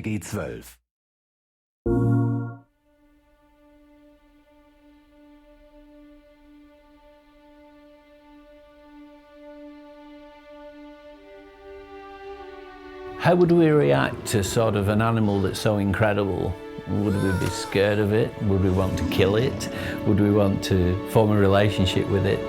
PG-12. How would we react to sort of an animal that's so incredible? Would we be scared of it? Would we want to kill it? Would we want to form a relationship with it?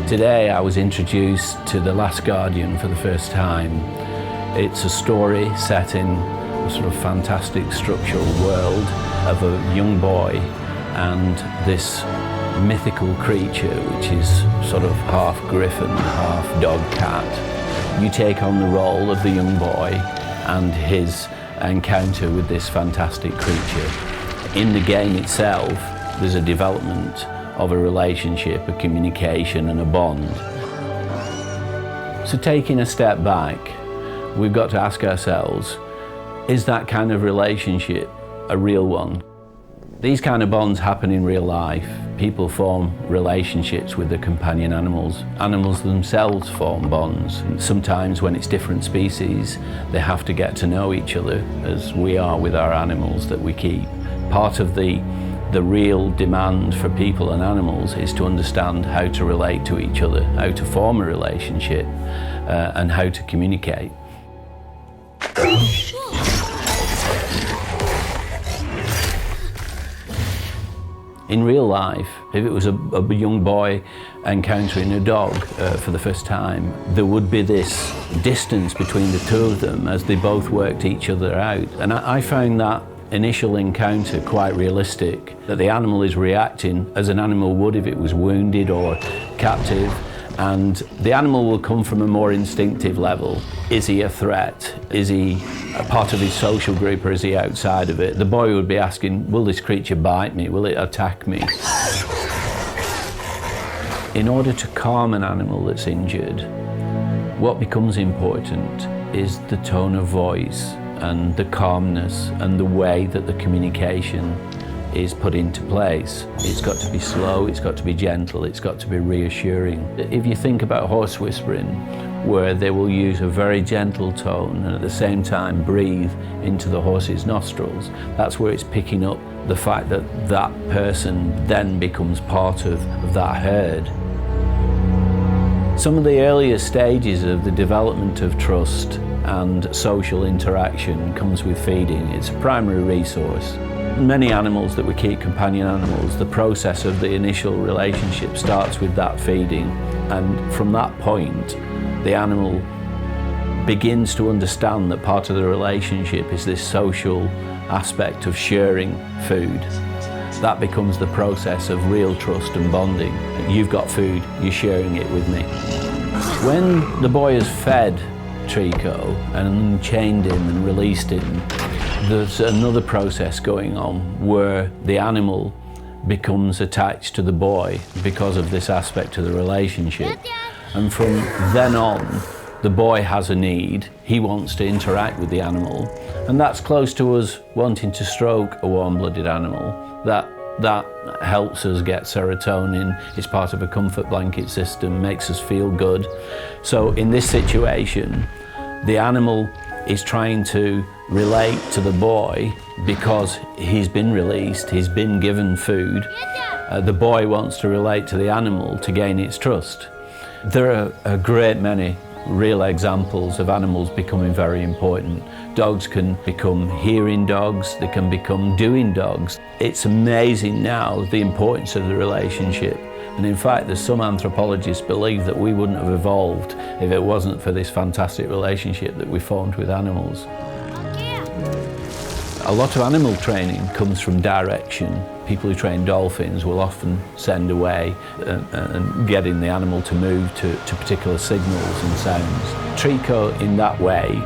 Today I was introduced to The Last Guardian for the first time. It's a story set in a sort of fantastic structural world of a young boy and this mythical creature which is sort of half griffin, half dog cat. You take on the role of the young boy and his encounter with this fantastic creature. In the game itself, there's a development of a relationship, a communication and a bond. So taking a step back, we've got to ask ourselves, is that kind of relationship a real one? These kind of bonds happen in real life. People form relationships with their companion animals. Animals themselves form bonds. Sometimes when it's different species, they have to get to know each other, as we are with our animals that we keep. Part of the real demand for people and animals is to understand how to relate to each other, how to form a relationship, and how to communicate. In real life, if it was a young boy encountering a dog for the first time, there would be this distance between the two of them as they both worked each other out. And I found that initial encounter quite realistic, that the animal is reacting as an animal would if it was wounded or captive, and the animal will come from a more instinctive level. Is he a threat? Is he a part of his social group or is he outside of it? The boy would be asking, will this creature bite me? Will it attack me? In order to calm an animal that's injured, what becomes important is the tone of voice and the calmness and the way that the communication is put into place. It's got to be slow, it's got to be gentle, it's got to be reassuring. If you think about horse whispering, where they will use a very gentle tone and at the same time breathe into the horse's nostrils, that's where it's picking up the fact that that person then becomes part of that herd. Some of the earlier stages of the development of trust and social interaction comes with feeding. It's a primary resource. Many animals that we keep, companion animals, the process of the initial relationship starts with that feeding, and from that point the animal begins to understand that part of the relationship is this social aspect of sharing food. That becomes the process of real trust and bonding. You've got food, you're sharing it with me. When the boy is fed Trico and unchained him and released him, there's another process going on where the animal becomes attached to the boy because of this aspect of the relationship. And from then on, the boy has a need. He wants to interact with the animal. And that's close to us wanting to stroke a warm-blooded animal. That helps us get serotonin. It's part of a comfort blanket system, makes us feel good. So in this situation, the animal is trying to relate to the boy because he's been released, he's been given food. The boy wants to relate to the animal to gain its trust. There are a great many real examples of animals becoming very important. Dogs can become hearing dogs, they can become doing dogs. It's amazing now the importance of the relationship. And in fact, there's some anthropologists believe that we wouldn't have evolved if it wasn't for this fantastic relationship that we formed with animals. A lot of animal training comes from direction. People who train dolphins will often send away and getting the animal to move to particular signals and sounds. Trico, in that way,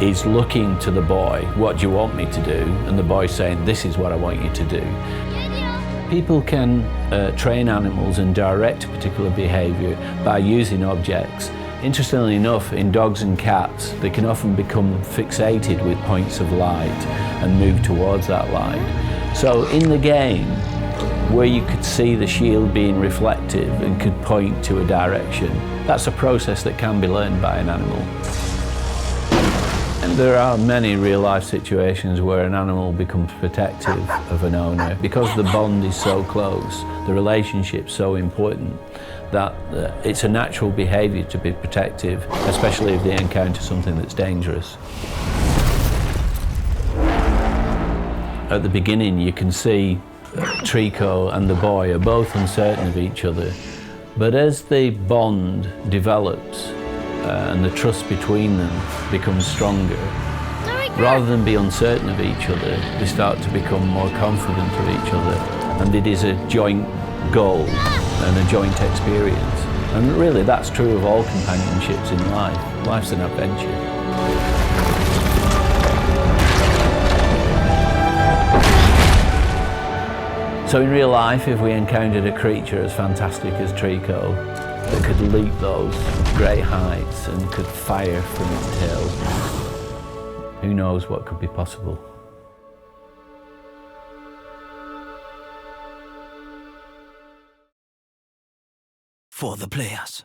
is looking to the boy, what do you want me to do? And the boy's saying, this is what I want you to do. People can train animals and direct particular behaviour by using objects. Interestingly enough, in dogs and cats, they can often become fixated with points of light and move towards that light. So in the game, where you could see the shield being reflective and could point to a direction. That's a process that can be learned by an animal. And there are many real-life situations where an animal becomes protective of an owner. Because the bond is so close, the relationship's so important, that it's a natural behaviour to be protective, especially if they encounter something that's dangerous. At the beginning, you can see Trico and the boy are both uncertain of each other, but as the bond develops and the trust between them becomes stronger, rather than be uncertain of each other, they start to become more confident of each other, and it is a joint goal and a joint experience. And really that's true of all companionships in life. Life's an adventure. So in real life, if we encountered a creature as fantastic as Trico, that could leap those great heights and could fire from its tail, who knows what could be possible. For the players.